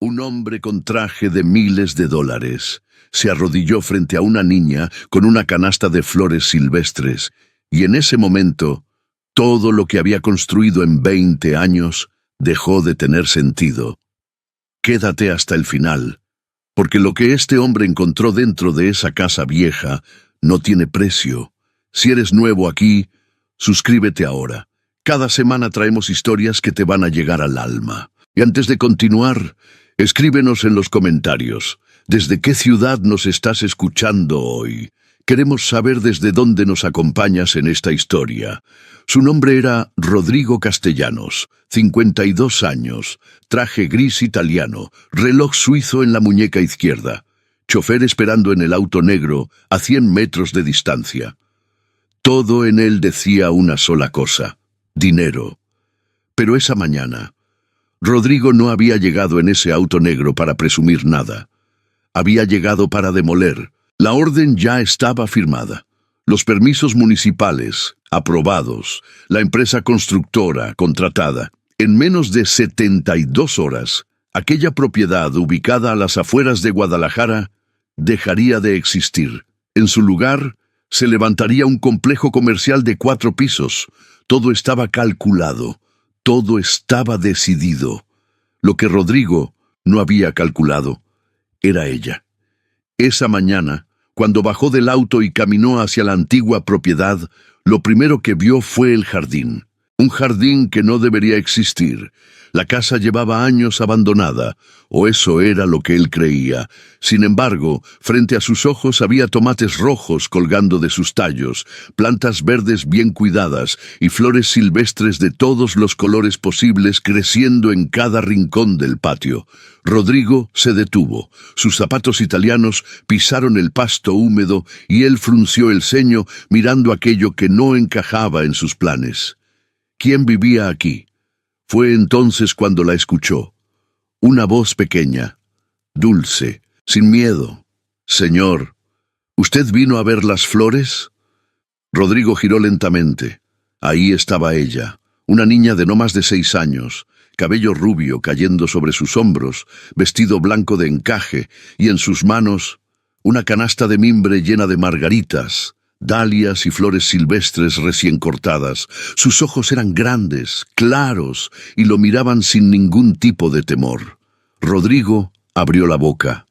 Un hombre con traje de miles de dólares se arrodilló frente a una niña con una canasta de flores silvestres, y en ese momento, todo lo que había construido en 20 años dejó de tener sentido. Quédate hasta el final, porque lo que este hombre encontró dentro de esa casa vieja no tiene precio. Si eres nuevo aquí, suscríbete ahora. Cada semana traemos historias que te van a llegar al alma. Y antes de continuar, escríbenos en los comentarios, ¿desde qué ciudad nos estás escuchando hoy? Queremos saber desde dónde nos acompañas en esta historia. Su nombre era Rodrigo Castellanos, 52 años, traje gris italiano, reloj suizo en la muñeca izquierda, chofer esperando en el auto negro a 100 metros de distancia. Todo en él decía una sola cosa: dinero. Pero esa mañana, Rodrigo no había llegado en ese auto negro para presumir nada. Había llegado para demoler. La orden ya estaba firmada. Los permisos municipales, aprobados. La empresa constructora, contratada. En menos de 72 horas, aquella propiedad ubicada a las afueras de Guadalajara dejaría de existir. En su lugar, se levantaría un complejo comercial de 4 pisos. Todo estaba calculado. Todo estaba decidido. Lo que Rodrigo no había calculado era ella. Esa mañana, cuando bajó del auto y caminó hacia la antigua propiedad, lo primero que vio fue el jardín. Un jardín que no debería existir. La casa llevaba años abandonada, o eso era lo que él creía. Sin embargo, frente a sus ojos había tomates rojos colgando de sus tallos, plantas verdes bien cuidadas y flores silvestres de todos los colores posibles creciendo en cada rincón del patio. Rodrigo se detuvo. Sus zapatos italianos pisaron el pasto húmedo y él frunció el ceño mirando aquello que no encajaba en sus planes. ¿Quién vivía aquí? Fue entonces cuando la escuchó. Una voz pequeña, dulce, sin miedo. «Señor, ¿usted vino a ver las flores?» Rodrigo giró lentamente. Ahí estaba ella, una niña de no más de 6 años, cabello rubio cayendo sobre sus hombros, vestido blanco de encaje, y en sus manos una canasta de mimbre llena de margaritas, dalias y flores silvestres recién cortadas. Sus ojos eran grandes, claros, y lo miraban sin ningún tipo de temor. Rodrigo abrió la boca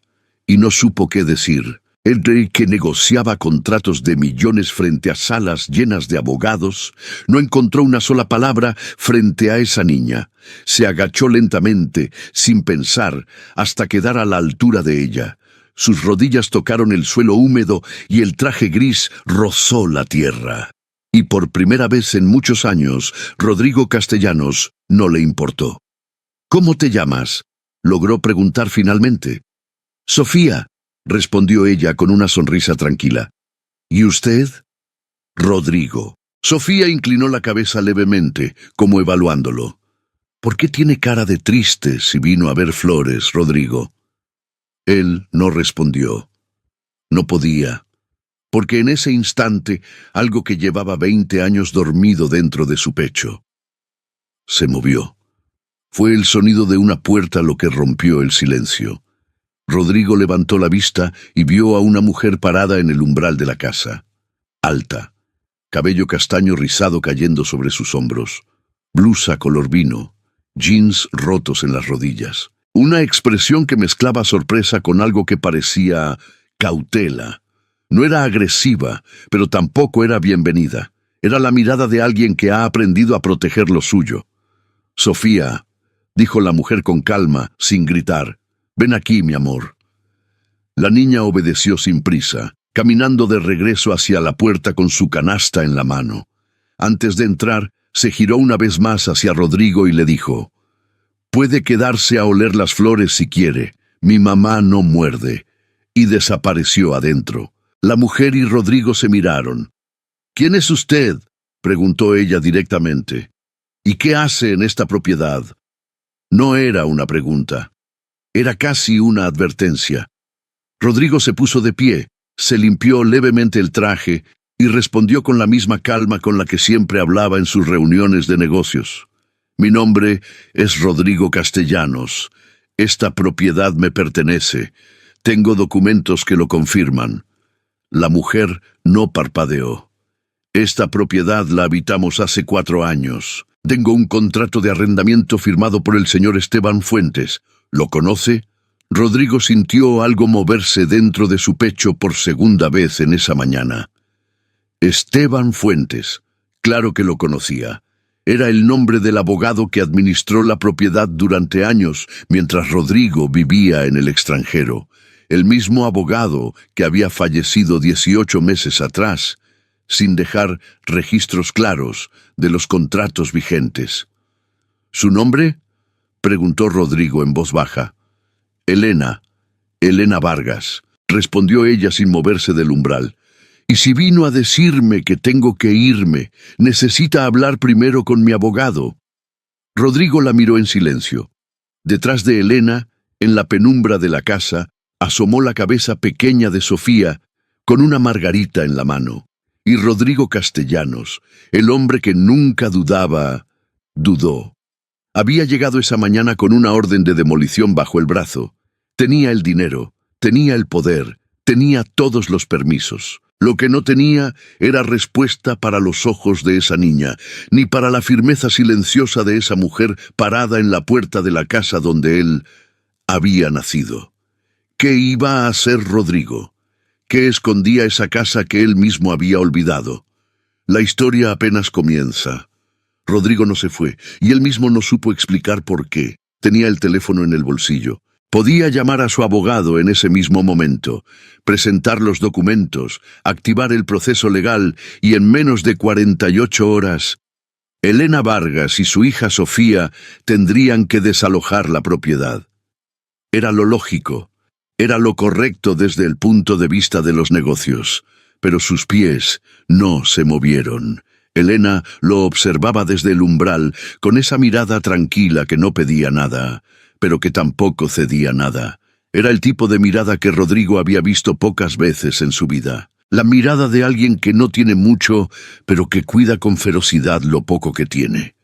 y no supo qué decir. El rey, que negociaba contratos de millones frente a salas llenas de abogados, no encontró una sola palabra frente a esa niña. Se agachó lentamente, sin pensar, hasta quedar a la altura de ella. Sus rodillas tocaron el suelo húmedo y el traje gris rozó la tierra. Y por primera vez en muchos años, Rodrigo Castellanos no le importó. «¿Cómo te llamas?», logró preguntar finalmente. «Sofía», respondió ella con una sonrisa tranquila. «¿Y usted?» «Rodrigo». Sofía inclinó la cabeza levemente, como evaluándolo. «¿Por qué tiene cara de triste si vino a ver flores, Rodrigo?» Él no respondió. No podía, porque en ese instante algo que llevaba 20 años dormido dentro de su pecho se movió. Fue el sonido de una puerta lo que rompió el silencio. Rodrigo levantó la vista y vio a una mujer parada en el umbral de la casa. Alta, cabello castaño rizado cayendo sobre sus hombros, blusa color vino, jeans rotos en las rodillas. Una expresión que mezclaba sorpresa con algo que parecía cautela. No era agresiva, pero tampoco era bienvenida. Era la mirada de alguien que ha aprendido a proteger lo suyo. «Sofía», dijo la mujer con calma, sin gritar, «ven aquí, mi amor». La niña obedeció sin prisa, caminando de regreso hacia la puerta con su canasta en la mano. Antes de entrar, se giró una vez más hacia Rodrigo y le dijo: «Puede quedarse a oler las flores si quiere. Mi mamá no muerde». Y desapareció adentro. La mujer y Rodrigo se miraron. «¿Quién es usted?», preguntó ella directamente. «¿Y qué hace en esta propiedad?». No era una pregunta. Era casi una advertencia. Rodrigo se puso de pie, se limpió levemente el traje y respondió con la misma calma con la que siempre hablaba en sus reuniones de negocios. «Mi nombre es Rodrigo Castellanos. Esta propiedad me pertenece. Tengo documentos que lo confirman. La mujer no parpadeó. Esta propiedad la habitamos hace 4 años. Tengo un contrato de arrendamiento firmado por el señor Esteban Fuentes. ¿Lo conoce? Rodrigo sintió algo moverse dentro de su pecho por segunda vez en esa mañana. Esteban Fuentes. Claro que lo conocía. Era el nombre del abogado que administró la propiedad durante años mientras Rodrigo vivía en el extranjero. El mismo abogado que había fallecido 18 meses atrás, sin dejar registros claros de los contratos vigentes. ¿Su nombre?, preguntó Rodrigo en voz baja. Elena Vargas, respondió ella sin moverse del umbral. Y si vino a decirme que tengo que irme, necesita hablar primero con mi abogado. Rodrigo la miró en silencio. Detrás de Elena, en la penumbra de la casa, asomó la cabeza pequeña de Sofía, con una margarita en la mano. Y Rodrigo Castellanos, el hombre que nunca dudaba, dudó. Había llegado esa mañana con una orden de demolición bajo el brazo. Tenía el dinero, tenía el poder, tenía todos los permisos. Lo que no tenía era respuesta para los ojos de esa niña, ni para la firmeza silenciosa de esa mujer parada en la puerta de la casa donde él había nacido. ¿Qué iba a hacer Rodrigo? ¿Qué escondía esa casa que él mismo había olvidado? La historia apenas comienza. Rodrigo no se fue, y él mismo no supo explicar por qué. Tenía el teléfono en el bolsillo. Podía llamar a su abogado en ese mismo momento, presentar los documentos, activar el proceso legal y en menos de 48 horas, Elena Vargas y su hija Sofía tendrían que desalojar la propiedad. Era lo lógico, era lo correcto desde el punto de vista de los negocios, pero sus pies no se movieron. Elena lo observaba desde el umbral, con esa mirada tranquila que no pedía nada, pero que tampoco cedía nada. Era el tipo de mirada que Rodrigo había visto pocas veces en su vida. La mirada de alguien que no tiene mucho, pero que cuida con ferocidad lo poco que tiene.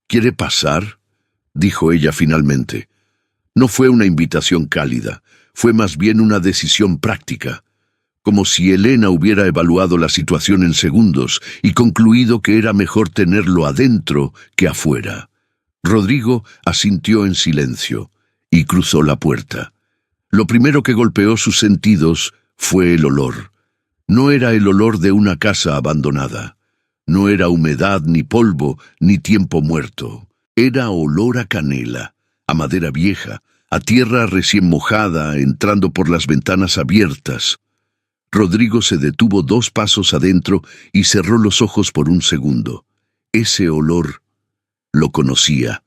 ¿Quiere pasar?, dijo ella finalmente. No fue una invitación cálida, fue más bien una decisión práctica, como si Elena hubiera evaluado la situación en segundos y concluido que era mejor tenerlo adentro que afuera. Rodrigo asintió en silencio y cruzó la puerta. Lo primero que golpeó sus sentidos fue el olor. No era el olor de una casa abandonada. No era humedad, ni polvo, ni tiempo muerto. Era olor a canela, a madera vieja, a tierra recién mojada, entrando por las ventanas abiertas. Rodrigo se detuvo 2 pasos adentro y cerró los ojos por un segundo. Ese olor lo conocía.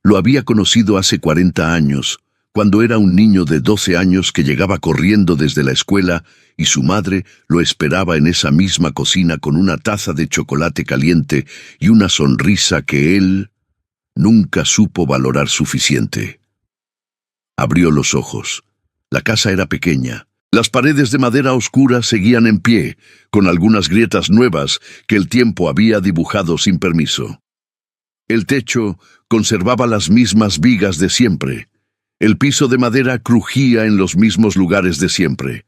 Lo había conocido hace 40 años, cuando era un niño de 12 años que llegaba corriendo desde la escuela y su madre lo esperaba en esa misma cocina con una taza de chocolate caliente y una sonrisa que él nunca supo valorar suficiente. Abrió los ojos. La casa era pequeña. Las paredes de madera oscura seguían en pie, con algunas grietas nuevas que el tiempo había dibujado sin permiso. El techo conservaba las mismas vigas de siempre. El piso de madera crujía en los mismos lugares de siempre.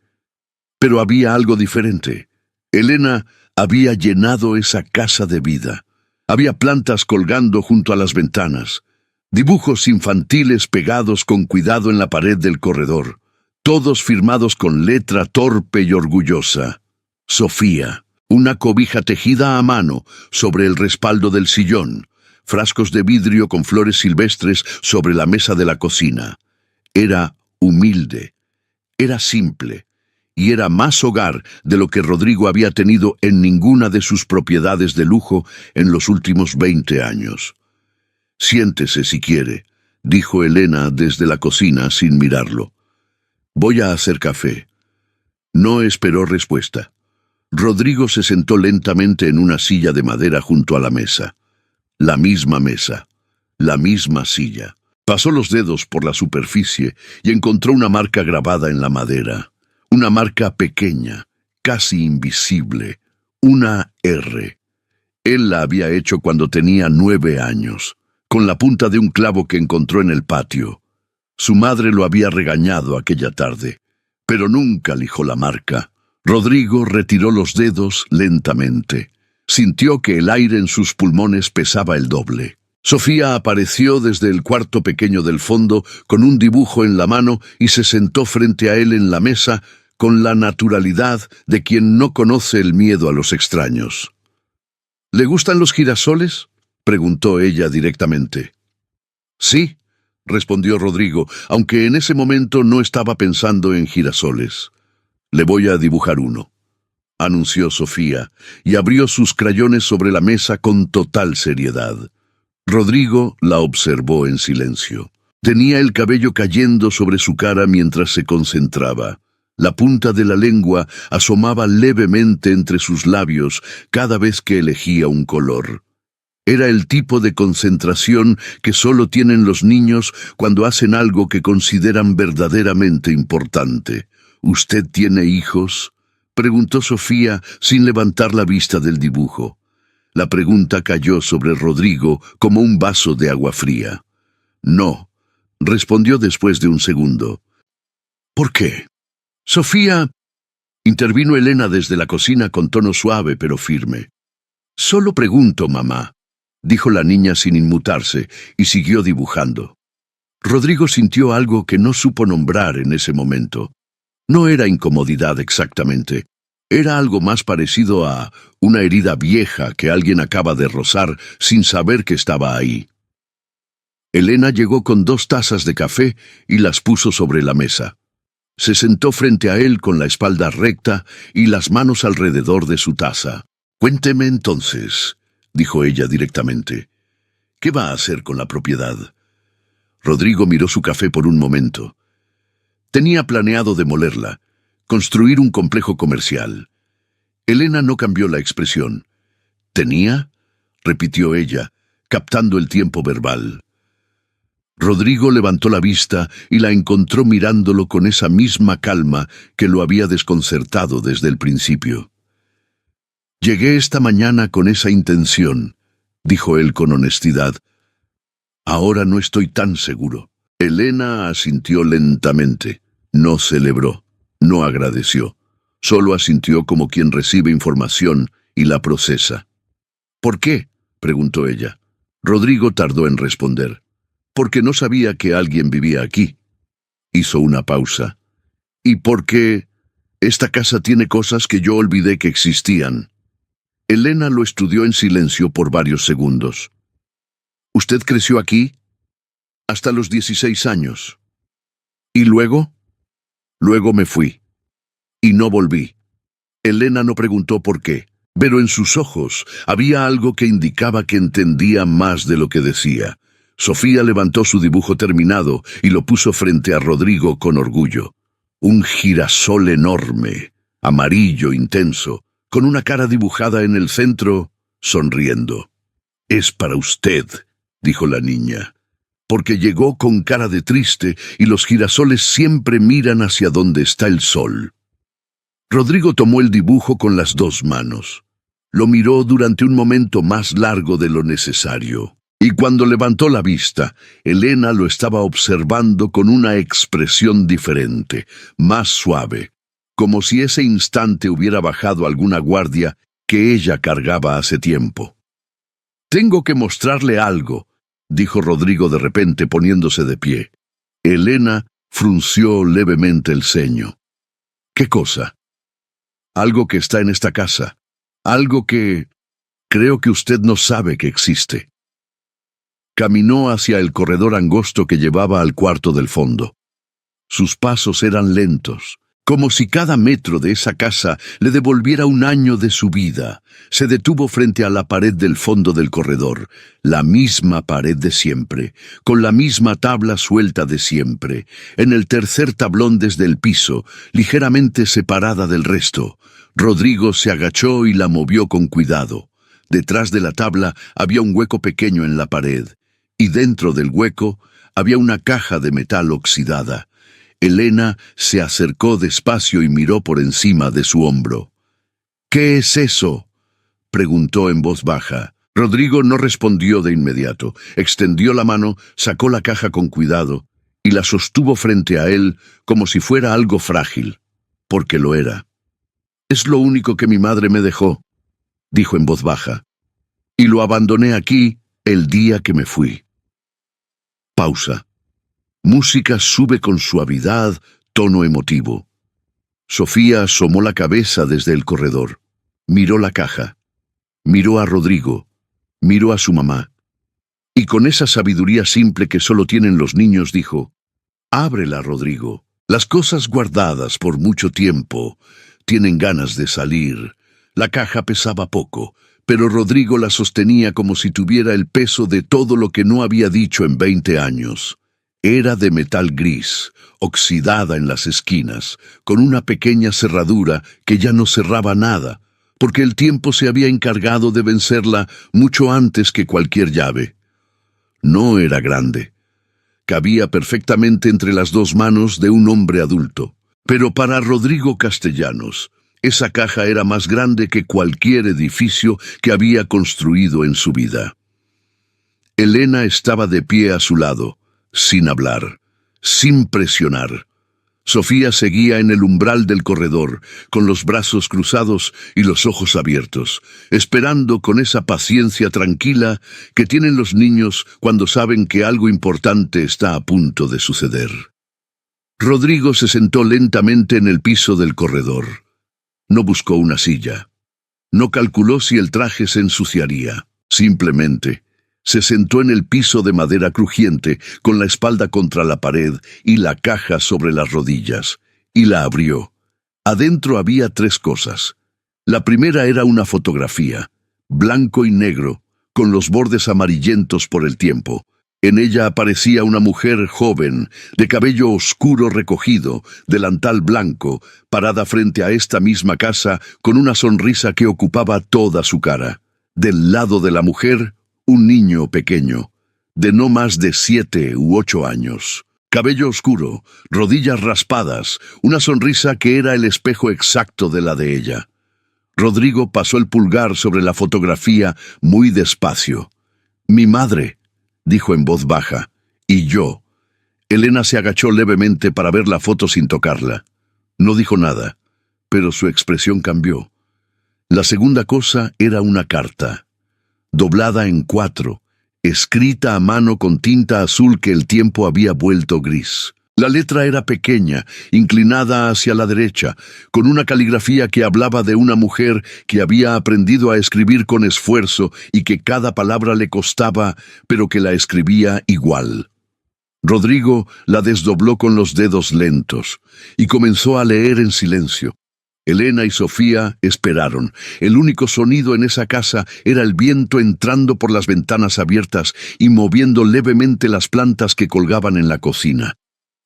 Pero había algo diferente. Elena había llenado esa casa de vida. Había plantas colgando junto a las ventanas, dibujos infantiles pegados con cuidado en la pared del corredor, todos firmados con letra torpe y orgullosa. Sofía, una cobija tejida a mano sobre el respaldo del sillón, frascos de vidrio con flores silvestres sobre la mesa de la cocina. Era humilde, era simple, y era más hogar de lo que Rodrigo había tenido en ninguna de sus propiedades de lujo en los últimos 20 años. «Siéntese si quiere», dijo Elena desde la cocina sin mirarlo. «Voy a hacer café». No esperó respuesta. Rodrigo se sentó lentamente en una silla de madera junto a la mesa. La misma mesa, la misma silla. Pasó los dedos por la superficie y encontró una marca grabada en la madera. Una marca pequeña, casi invisible. Una R. Él la había hecho cuando tenía 9 años, con la punta de un clavo que encontró en el patio. Su madre lo había regañado aquella tarde, pero nunca lijó la marca. Rodrigo retiró los dedos lentamente. Sintió que el aire en sus pulmones pesaba el doble. Sofía apareció desde el cuarto pequeño del fondo con un dibujo en la mano y se sentó frente a él en la mesa con la naturalidad de quien no conoce el miedo a los extraños. ¿Le gustan los girasoles?, preguntó ella directamente. Sí, respondió Rodrigo, aunque en ese momento no estaba pensando en girasoles. Le voy a dibujar uno, anunció Sofía, y abrió sus crayones sobre la mesa con total seriedad. Rodrigo la observó en silencio. Tenía el cabello cayendo sobre su cara mientras se concentraba. La punta de la lengua asomaba levemente entre sus labios cada vez que elegía un color. Era el tipo de concentración que solo tienen los niños cuando hacen algo que consideran verdaderamente importante. ¿Usted tiene hijos?, preguntó Sofía sin levantar la vista del dibujo. La pregunta cayó sobre Rodrigo como un vaso de agua fría. No, respondió después de un segundo. ¿Por qué? Sofía, intervino Elena desde la cocina con tono suave pero firme. Solo pregunto, mamá, dijo la niña sin inmutarse, y siguió dibujando. Rodrigo sintió algo que no supo nombrar en ese momento. No era incomodidad exactamente. Era algo más parecido a una herida vieja que alguien acaba de rozar sin saber que estaba ahí. Elena llegó con 2 tazas de café y las puso sobre la mesa. Se sentó frente a él con la espalda recta y las manos alrededor de su taza. «Cuénteme entonces», dijo ella directamente. «¿Qué va a hacer con la propiedad?» Rodrigo miró su café por un momento. Tenía planeado demolerla, construir un complejo comercial. Elena no cambió la expresión. «¿Tenía?», repitió ella, captando el tiempo verbal. Rodrigo levantó la vista y la encontró mirándolo con esa misma calma que lo había desconcertado desde el principio. «Llegué esta mañana con esa intención», dijo él con honestidad. «Ahora no estoy tan seguro». Elena asintió lentamente. No celebró, no agradeció. Solo asintió como quien recibe información y la procesa. «¿Por qué?», preguntó ella. Rodrigo tardó en responder. «Porque no sabía que alguien vivía aquí». Hizo una pausa. «¿Y por qué? Esta casa tiene cosas que yo olvidé que existían». Elena lo estudió en silencio por varios segundos. «¿Usted creció aquí?» «Hasta los 16 años». «¿Y luego?» «Luego me fui. Y no volví». Elena no preguntó por qué, pero en sus ojos había algo que indicaba que entendía más de lo que decía. Sofía levantó su dibujo terminado y lo puso frente a Rodrigo con orgullo. Un girasol enorme, amarillo intenso, con una cara dibujada en el centro, sonriendo. «Es para usted», dijo la niña, «porque llegó con cara de triste y los girasoles siempre miran hacia donde está el sol». Rodrigo tomó el dibujo con las 2 manos. Lo miró durante un momento más largo de lo necesario. Y cuando levantó la vista, Elena lo estaba observando con una expresión diferente, más suave, como si ese instante hubiera bajado alguna guardia que ella cargaba hace tiempo. «Tengo que mostrarle algo», dijo Rodrigo de repente poniéndose de pie. Elena frunció levemente el ceño. «¿Qué cosa?» «Algo que está en esta casa. Algo que creo que usted no sabe que existe». Caminó hacia el corredor angosto que llevaba al cuarto del fondo. Sus pasos eran lentos, como si cada metro de esa casa le devolviera un año de su vida. Se detuvo frente a la pared del fondo del corredor, la misma pared de siempre, con la misma tabla suelta de siempre, en el tercer tablón desde el piso, ligeramente separada del resto. Rodrigo se agachó y la movió con cuidado. Detrás de la tabla había un hueco pequeño en la pared, y dentro del hueco había una caja de metal oxidada. Elena se acercó despacio y miró por encima de su hombro. «¿Qué es eso?», preguntó en voz baja. Rodrigo no respondió de inmediato. Extendió la mano, sacó la caja con cuidado y la sostuvo frente a él como si fuera algo frágil, porque lo era. «Es lo único que mi madre me dejó», dijo en voz baja, «y lo abandoné aquí el día que me fui». Pausa. Música sube con suavidad, tono emotivo. Sofía asomó la cabeza desde el corredor. Miró la caja. Miró a Rodrigo. Miró a su mamá. Y con esa sabiduría simple que solo tienen los niños dijo: «Ábrela, Rodrigo. Las cosas guardadas por mucho tiempo tienen ganas de salir». La caja pesaba poco, pero Rodrigo la sostenía como si tuviera el peso de todo lo que no había dicho en 20 años. Era de metal gris, oxidada en las esquinas, con una pequeña cerradura que ya no cerraba nada, porque el tiempo se había encargado de vencerla mucho antes que cualquier llave. No era grande. Cabía perfectamente entre las dos manos de un hombre adulto. Pero para Rodrigo Castellanos, esa caja era más grande que cualquier edificio que había construido en su vida. Elena estaba de pie a su lado, sin hablar, sin presionar. Sofía seguía en el umbral del corredor, con los brazos cruzados y los ojos abiertos, esperando con esa paciencia tranquila que tienen los niños cuando saben que algo importante está a punto de suceder. Rodrigo se sentó lentamente en el piso del corredor. No buscó una silla. No calculó si el traje se ensuciaría. Simplemente se sentó en el piso de madera crujiente, con la espalda contra la pared y la caja sobre las rodillas, y la abrió. Adentro había 3 cosas. La primera era una fotografía, blanco y negro, con los bordes amarillentos por el tiempo. En ella aparecía una mujer joven, de cabello oscuro recogido, delantal blanco, parada frente a esta misma casa con una sonrisa que ocupaba toda su cara. Del lado de la mujer, un niño pequeño, de no más de 7 u 8 años. Cabello oscuro, rodillas raspadas, una sonrisa que era el espejo exacto de la de ella. Rodrigo pasó el pulgar sobre la fotografía muy despacio. «Mi madre», dijo en voz baja, «y yo». Elena se agachó levemente para ver la foto sin tocarla. No dijo nada, pero su expresión cambió. La segunda cosa era una carta, doblada en 4, escrita a mano con tinta azul que el tiempo había vuelto gris. La letra era pequeña, inclinada hacia la derecha, con una caligrafía que hablaba de una mujer que había aprendido a escribir con esfuerzo y que cada palabra le costaba, pero que la escribía igual. Rodrigo la desdobló con los dedos lentos y comenzó a leer en silencio. Elena y Sofía esperaron. El único sonido en esa casa era el viento entrando por las ventanas abiertas y moviendo levemente las plantas que colgaban en la cocina.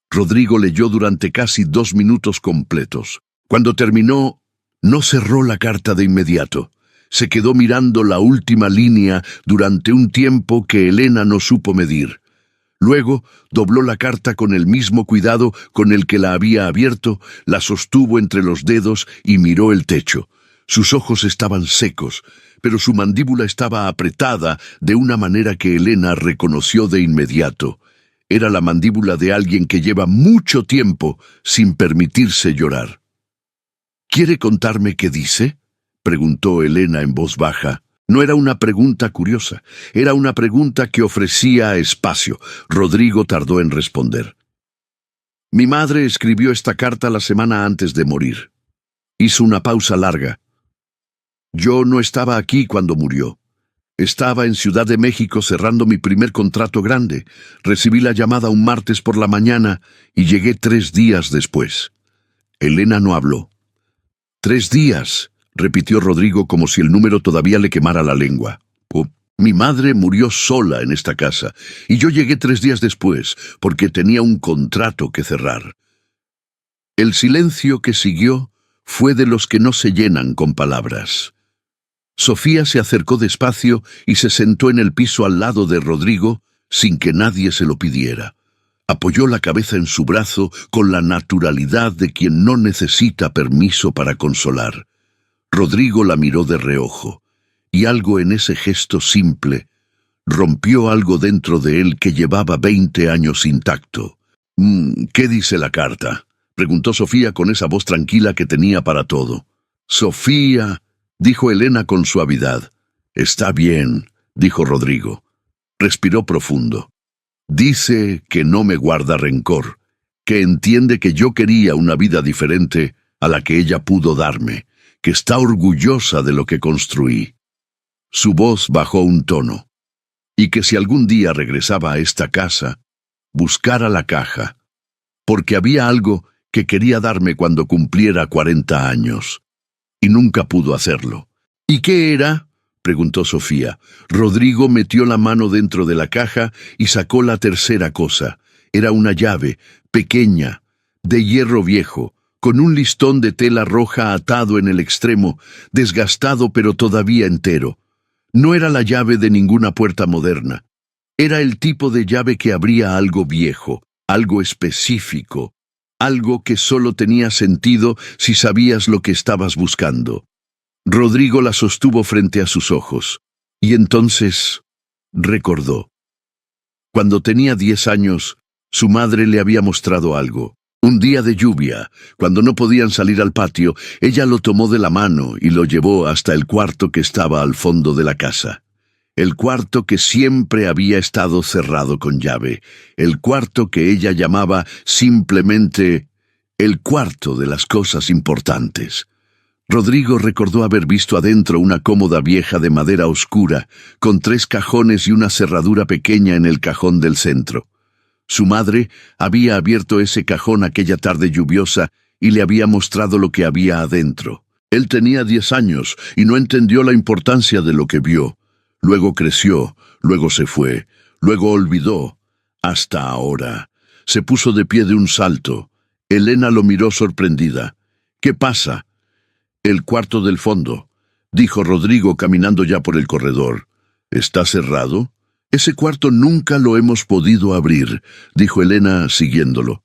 Rodrigo leyó durante casi 2 minutos completos. Cuando terminó, no cerró la carta de inmediato. Se quedó mirando la última línea durante un tiempo que Elena no supo medir. Luego dobló la carta con el mismo cuidado con el que la había abierto, la sostuvo entre los dedos y miró el techo. Sus ojos estaban secos, pero su mandíbula estaba apretada de una manera que Elena reconoció de inmediato. Era la mandíbula de alguien que lleva mucho tiempo sin permitirse llorar. «¿Quiere contarme qué dice?», preguntó Elena en voz baja. No era una pregunta curiosa, era una pregunta que ofrecía espacio. Rodrigo tardó en responder. «Mi madre escribió esta carta la semana antes de morir». Hizo una pausa larga. «Yo no estaba aquí cuando murió. Estaba en Ciudad de México cerrando mi primer contrato grande. Recibí la llamada un martes por la mañana y llegué 3 días después». Elena no habló. «3 días», repitió Rodrigo como si el número todavía le quemara la lengua. «Oh, mi madre murió sola en esta casa y yo llegué 3 días después porque tenía un contrato que cerrar». El silencio que siguió fue de los que no se llenan con palabras. Sofía se acercó despacio y se sentó en el piso al lado de Rodrigo sin que nadie se lo pidiera. Apoyó la cabeza en su brazo con la naturalidad de quien no necesita permiso para consolar. Rodrigo la miró de reojo, y algo en ese gesto simple rompió algo dentro de él que llevaba 20 años intacto. ¿Qué dice la carta?, preguntó Sofía con esa voz tranquila que tenía para todo. Sofía, dijo Elena con suavidad. Está bien, dijo Rodrigo. Respiró profundo. Dice que no me guarda rencor, que entiende que yo quería una vida diferente a la que ella pudo darme, que está orgullosa de lo que construí. Su voz bajó un tono, y que si algún día regresaba a esta casa, buscara la caja, porque había algo que quería darme cuando cumpliera 40 años, y nunca pudo hacerlo. ¿Y qué era?, preguntó Sofía. Rodrigo metió la mano dentro de la caja y sacó la tercera cosa. Era una llave, pequeña, de hierro viejo, con un listón de tela roja atado en el extremo, desgastado pero todavía entero. No era la llave de ninguna puerta moderna. Era el tipo de llave que abría algo viejo, algo específico, algo que solo tenía sentido si sabías lo que estabas buscando. Rodrigo la sostuvo frente a sus ojos, y entonces recordó. Cuando tenía 10 años, su madre le había mostrado algo. Un día de lluvia, cuando no podían salir al patio, ella lo tomó de la mano y lo llevó hasta el cuarto que estaba al fondo de la casa. El cuarto que siempre había estado cerrado con llave, el cuarto que ella llamaba simplemente el cuarto de las cosas importantes. Rodrigo recordó haber visto adentro una cómoda vieja de madera oscura, con 3 cajones y una cerradura pequeña en el cajón del centro. Su madre había abierto ese cajón aquella tarde lluviosa y le había mostrado lo que había adentro. Él tenía 10 años y no entendió la importancia de lo que vio. Luego creció, luego se fue, luego olvidó. Hasta ahora. Se puso de pie de un salto. Elena lo miró sorprendida. ¿Qué pasa? El cuarto del fondo, dijo Rodrigo caminando ya por el corredor. ¿Está cerrado? Ese cuarto nunca lo hemos podido abrir, dijo Elena siguiéndolo.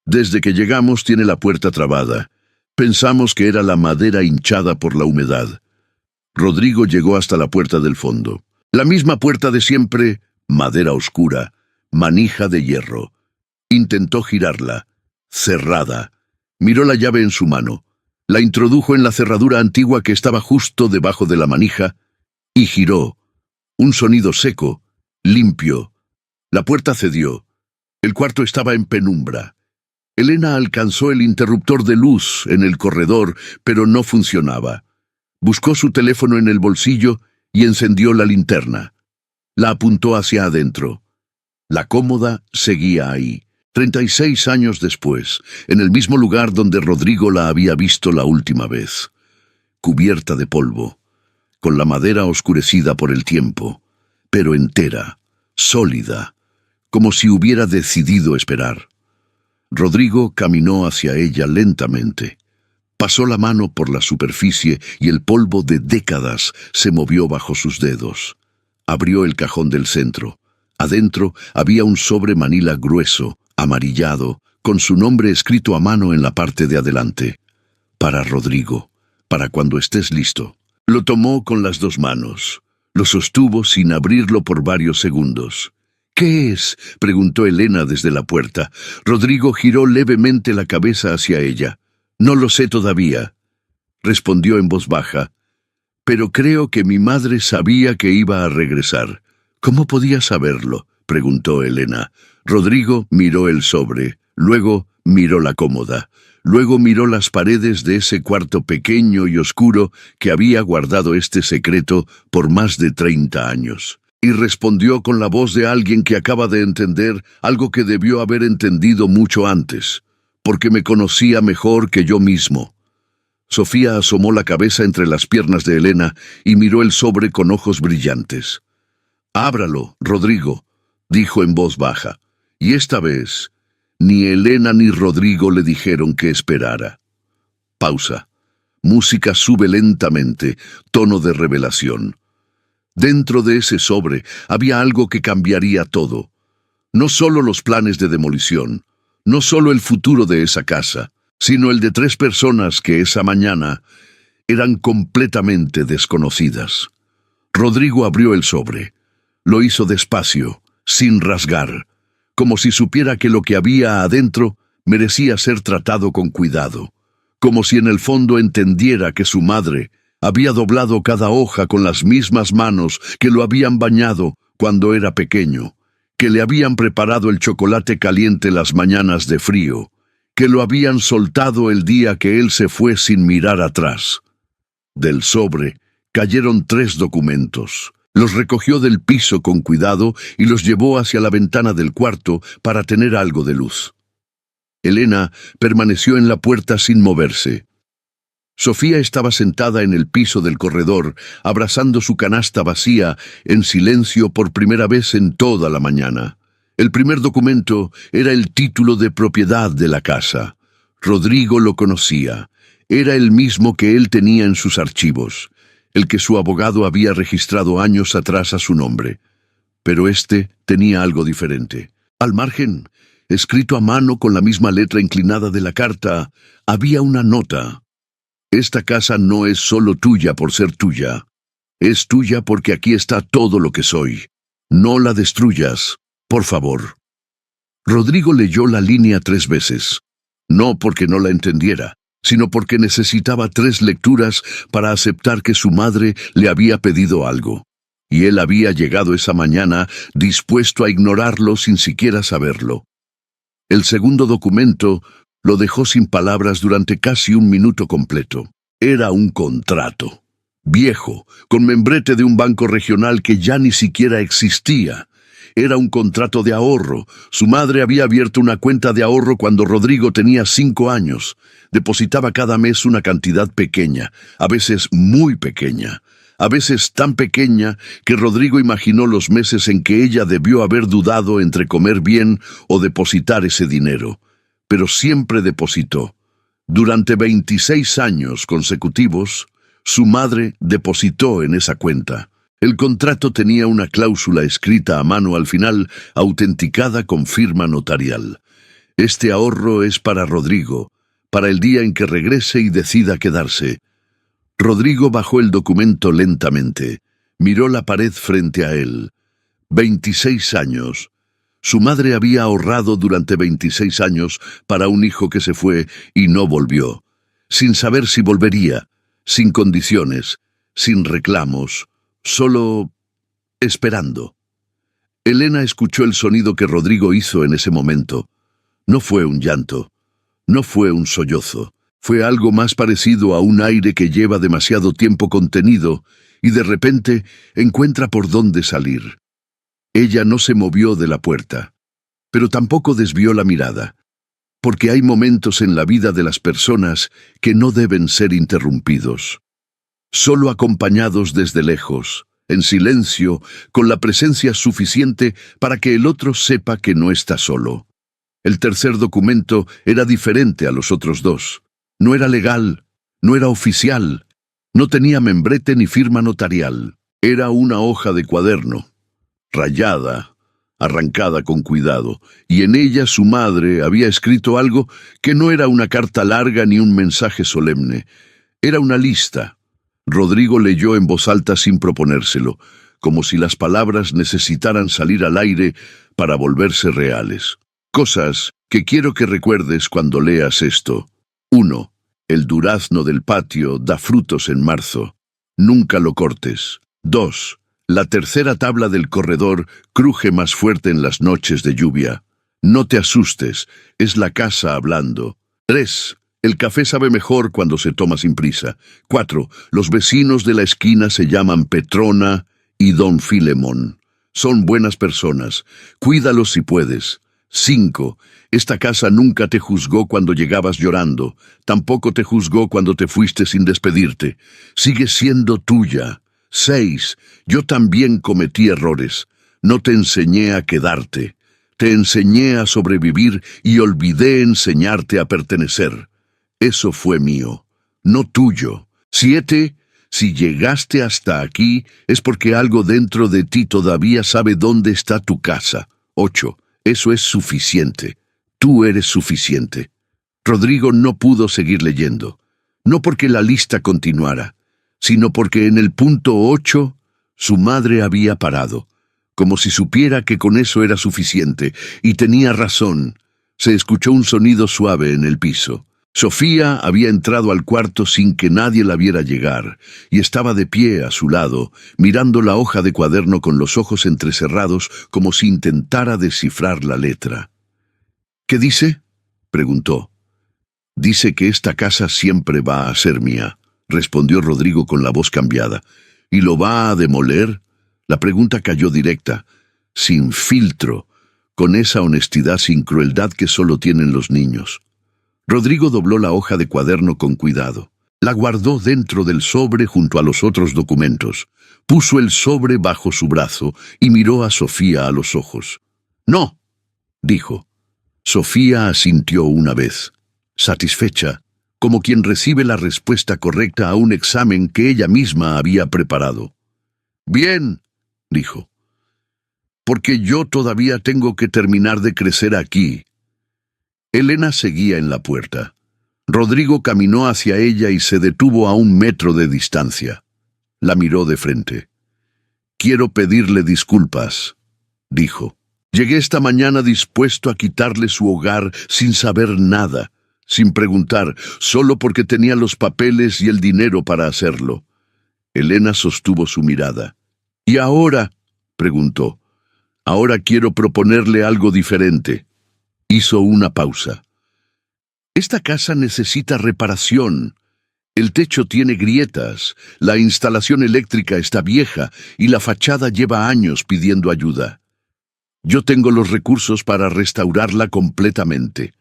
Desde que llegamos tiene la puerta trabada. Pensamos que era la madera hinchada por la humedad. Rodrigo llegó hasta la puerta del fondo. La misma puerta de siempre, madera oscura, manija de hierro. Intentó girarla. Cerrada. Miró la llave en su mano. La introdujo en la cerradura antigua que estaba justo debajo de la manija y giró. Un sonido seco, limpio. La puerta cedió. El cuarto estaba en penumbra. Elena alcanzó el interruptor de luz en el corredor, pero no funcionaba. Buscó su teléfono en el bolsillo y encendió la linterna. La apuntó hacia adentro. La cómoda seguía ahí. 36 años después, en el mismo lugar donde Rodrigo la había visto la última vez. Cubierta de polvo, con la madera oscurecida por el tiempo, pero entera, sólida, como si hubiera decidido esperar. Rodrigo caminó hacia ella lentamente. Pasó la mano por la superficie y el polvo de décadas se movió bajo sus dedos. Abrió el cajón del centro. Adentro había un sobre manila grueso, amarillado, con su nombre escrito a mano en la parte de adelante. Para Rodrigo, para cuando estés listo. Lo tomó con las 2 manos. Lo sostuvo sin abrirlo por varios segundos. ¿Qué es?, preguntó Elena desde la puerta. Rodrigo giró levemente la cabeza hacia ella. No lo sé todavía, respondió en voz baja. Pero creo que mi madre sabía que iba a regresar. ¿Cómo podía saberlo?, preguntó Elena. Rodrigo miró el sobre, luego miró la cómoda, luego miró las paredes de ese cuarto pequeño y oscuro que había guardado este secreto por más de 30 años, y respondió con la voz de alguien que acaba de entender algo que debió haber entendido mucho antes, porque me conocía mejor que yo mismo. Sofía asomó la cabeza entre las piernas de Elena y miró el sobre con ojos brillantes. «Ábralo, Rodrigo», dijo en voz baja. Y esta vez, ni Elena ni Rodrigo le dijeron que esperara. Pausa. Música sube lentamente, tono de revelación. Dentro de ese sobre había algo que cambiaría todo. No solo los planes de demolición, no solo el futuro de esa casa, sino el de 3 personas que esa mañana eran completamente desconocidas. Rodrigo abrió el sobre. Lo hizo despacio, sin rasgar, como si supiera que lo que había adentro merecía ser tratado con cuidado, como si en el fondo entendiera que su madre había doblado cada hoja con las mismas manos que lo habían bañado cuando era pequeño, que le habían preparado el chocolate caliente las mañanas de frío, que lo habían soltado el día que él se fue sin mirar atrás. Del sobre cayeron 3 documentos. Los recogió del piso con cuidado y los llevó hacia la ventana del cuarto para tener algo de luz. Elena permaneció en la puerta sin moverse. Sofía estaba sentada en el piso del corredor, abrazando su canasta vacía, en silencio por primera vez en toda la mañana. El primer documento era el título de propiedad de la casa. Rodrigo lo conocía. Era el mismo que él tenía en sus archivos, el que su abogado había registrado años atrás a su nombre. Pero este tenía algo diferente. Al margen, escrito a mano con la misma letra inclinada de la carta, había una nota. Esta casa no es solo tuya por ser tuya. Es tuya porque aquí está todo lo que soy. No la destruyas, por favor. Rodrigo leyó la línea 3 veces. No porque no la entendiera, sino porque necesitaba 3 lecturas para aceptar que su madre le había pedido algo. Y él había llegado esa mañana dispuesto a ignorarlo sin siquiera saberlo. El segundo documento lo dejó sin palabras durante casi 1 minuto completo. Era un contrato. Viejo, con membrete de un banco regional que ya ni siquiera existía. Era un contrato de ahorro. Su madre había abierto una cuenta de ahorro cuando Rodrigo tenía 5 años. Depositaba cada mes una cantidad pequeña, a veces muy pequeña, a veces tan pequeña que Rodrigo imaginó los meses en que ella debió haber dudado entre comer bien o depositar ese dinero. Pero siempre depositó. Durante 26 años consecutivos, su madre depositó en esa cuenta. El contrato tenía una cláusula escrita a mano al final, autenticada con firma notarial. Este ahorro es para Rodrigo, para el día en que regrese y decida quedarse. Rodrigo bajó el documento lentamente. Miró la pared frente a él. 26 años. Su madre había ahorrado durante 26 años para un hijo que se fue y no volvió, sin saber si volvería, sin condiciones, sin reclamos, solo esperando. Elena escuchó el sonido que Rodrigo hizo en ese momento. No fue un llanto, no fue un sollozo, fue algo más parecido a un aire que lleva demasiado tiempo contenido y de repente encuentra por dónde salir. Ella no se movió de la puerta, pero tampoco desvió la mirada, porque hay momentos en la vida de las personas que no deben ser interrumpidos. Solo acompañados desde lejos, en silencio, con la presencia suficiente para que el otro sepa que no está solo. El tercer documento era diferente a los otros 2. No era legal, no era oficial, no tenía membrete ni firma notarial. Era una hoja de cuaderno, rayada, arrancada con cuidado, y en ella su madre había escrito algo que no era una carta larga ni un mensaje solemne. Era una lista. Rodrigo leyó en voz alta sin proponérselo, como si las palabras necesitaran salir al aire para volverse reales. Cosas que quiero que recuerdes cuando leas esto. 1. El durazno del patio da frutos en marzo. Nunca lo cortes. 2. La tercera tabla del corredor cruje más fuerte en las noches de lluvia. No te asustes, es la casa hablando. 3. El café sabe mejor cuando se toma sin prisa. 4. Los vecinos de la esquina se llaman Petrona y Don Filemón. Son buenas personas. Cuídalos si puedes. 5. Esta casa nunca te juzgó cuando llegabas llorando. Tampoco te juzgó cuando te fuiste sin despedirte. Sigue siendo tuya. 6. Yo también cometí errores. No te enseñé a quedarte. Te enseñé a sobrevivir y olvidé enseñarte a pertenecer. Eso fue mío, no tuyo. 7. Si llegaste hasta aquí es porque algo dentro de ti todavía sabe dónde está tu casa. 8. Eso es suficiente. Tú eres suficiente. Rodrigo no pudo seguir leyendo. No porque la lista continuara, sino porque en el punto 8 su madre había parado, como si supiera que con eso era suficiente, y tenía razón. Se escuchó un sonido suave en el piso. Sofía había entrado al cuarto sin que nadie la viera llegar, y estaba de pie a su lado, mirando la hoja de cuaderno con los ojos entrecerrados como si intentara descifrar la letra. «¿Qué dice?», preguntó. «Dice que esta casa siempre va a ser mía», respondió Rodrigo con la voz cambiada. «¿Y lo va a demoler?». La pregunta cayó directa, sin filtro, con esa honestidad sin crueldad que solo tienen los niños. Rodrigo dobló la hoja de cuaderno con cuidado. La guardó dentro del sobre junto a los otros documentos. Puso el sobre bajo su brazo y miró a Sofía a los ojos. «No», dijo. Sofía asintió una vez, satisfecha, como quien recibe la respuesta correcta a un examen que ella misma había preparado. «Bien», dijo, «porque yo todavía tengo que terminar de crecer aquí». Elena seguía en la puerta. Rodrigo caminó hacia ella y se detuvo a 1 metro de distancia. La miró de frente. «Quiero pedirle disculpas», dijo. «Llegué esta mañana dispuesto a quitarle su hogar sin saber nada, sin preguntar, solo porque tenía los papeles y el dinero para hacerlo». Elena sostuvo su mirada. «¿Y ahora?», preguntó. «Ahora quiero proponerle algo diferente». Hizo una pausa. «Esta casa necesita reparación. El techo tiene grietas, la instalación eléctrica está vieja y la fachada lleva años pidiendo ayuda. Yo tengo los recursos para restaurarla completamente».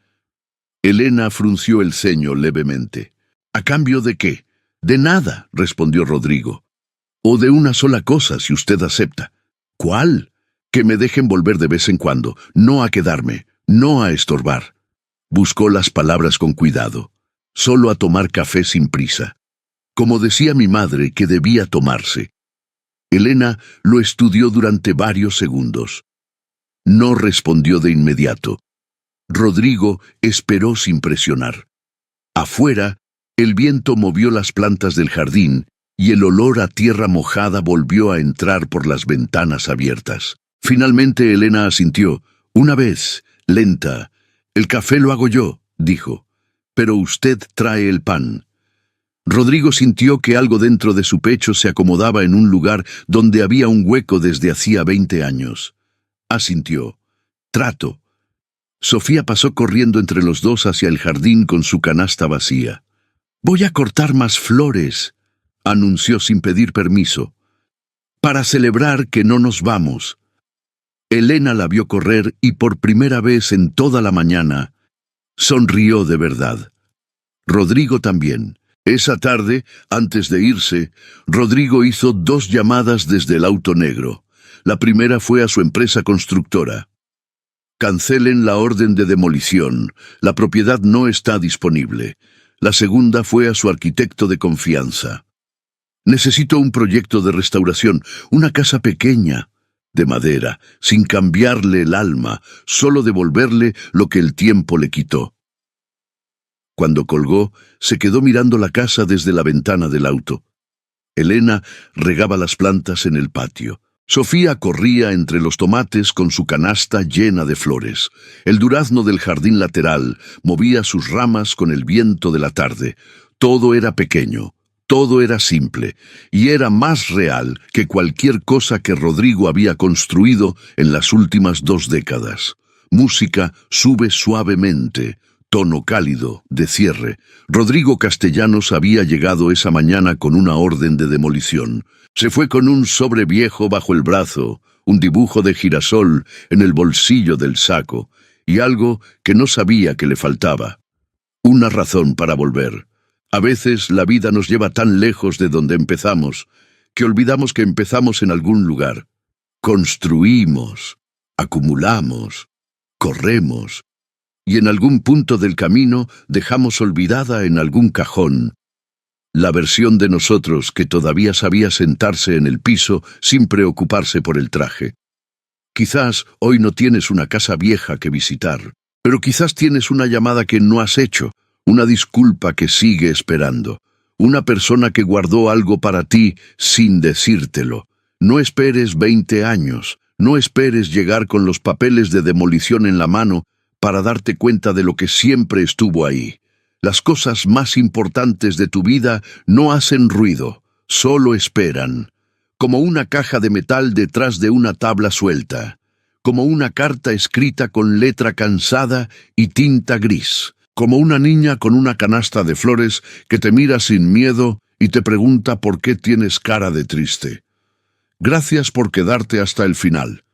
Elena frunció el ceño levemente. «¿A cambio de qué?». «De nada», respondió Rodrigo. «O de una sola cosa, si usted acepta». «¿Cuál?». «Que me dejen volver de vez en cuando, no a quedarme, no a estorbar». Buscó las palabras con cuidado. «Solo a tomar café sin prisa. Como decía mi madre que debía tomarse». Elena lo estudió durante varios segundos. No respondió de inmediato. Rodrigo esperó sin presionar. Afuera, el viento movió las plantas del jardín y el olor a tierra mojada volvió a entrar por las ventanas abiertas. Finalmente Elena asintió. Una vez, lenta. «El café lo hago yo», dijo, «pero usted trae el pan». Rodrigo sintió que algo dentro de su pecho se acomodaba en un lugar donde había un hueco desde hacía 20 años. Asintió. «Trato». Sofía pasó corriendo entre los dos hacia el jardín con su canasta vacía. «Voy a cortar más flores», anunció sin pedir permiso, «para celebrar que no nos vamos». Elena la vio correr y por primera vez en toda la mañana sonrió de verdad. Rodrigo también. Esa tarde, antes de irse, Rodrigo hizo 2 llamadas desde el auto negro. La primera fue a su empresa constructora. «Cancelen la orden de demolición. La propiedad no está disponible». La segunda fue a su arquitecto de confianza. «Necesito un proyecto de restauración, una casa pequeña, de madera, sin cambiarle el alma, solo devolverle lo que el tiempo le quitó». Cuando colgó, se quedó mirando la casa desde la ventana del auto. Elena regaba las plantas en el patio. Sofía corría entre los tomates con su canasta llena de flores. El durazno del jardín lateral movía sus ramas con el viento de la tarde. Todo era pequeño, todo era simple, y era más real que cualquier cosa que Rodrigo había construido en las últimas 2 décadas. Música sube suavemente, tono cálido, de cierre. Rodrigo Castellanos había llegado esa mañana con una orden de demolición. Se fue con un sobre viejo bajo el brazo, un dibujo de girasol en el bolsillo del saco, y algo que no sabía que le faltaba. Una razón para volver. A veces la vida nos lleva tan lejos de donde empezamos, que olvidamos que empezamos en algún lugar. Construimos, acumulamos, corremos, y en algún punto del camino dejamos olvidada en algún cajón la versión de nosotros que todavía sabía sentarse en el piso sin preocuparse por el traje. Quizás hoy no tienes una casa vieja que visitar, pero quizás tienes una llamada que no has hecho, una disculpa que sigue esperando, una persona que guardó algo para ti sin decírtelo. No esperes 20 años, No esperes llegar con los papeles de demolición en la mano para darte cuenta de lo que siempre estuvo ahí. Las cosas más importantes de tu vida no hacen ruido, solo esperan. Como una caja de metal detrás de una tabla suelta. Como una carta escrita con letra cansada y tinta gris. Como una niña con una canasta de flores que te mira sin miedo y te pregunta por qué tienes cara de triste. Gracias por quedarte hasta el final.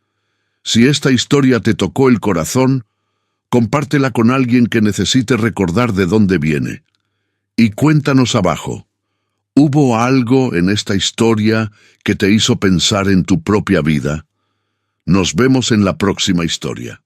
Si esta historia te tocó el corazón, compártela con alguien que necesite recordar de dónde viene. Y cuéntanos abajo, ¿hubo algo en esta historia que te hizo pensar en tu propia vida? Nos vemos en la próxima historia.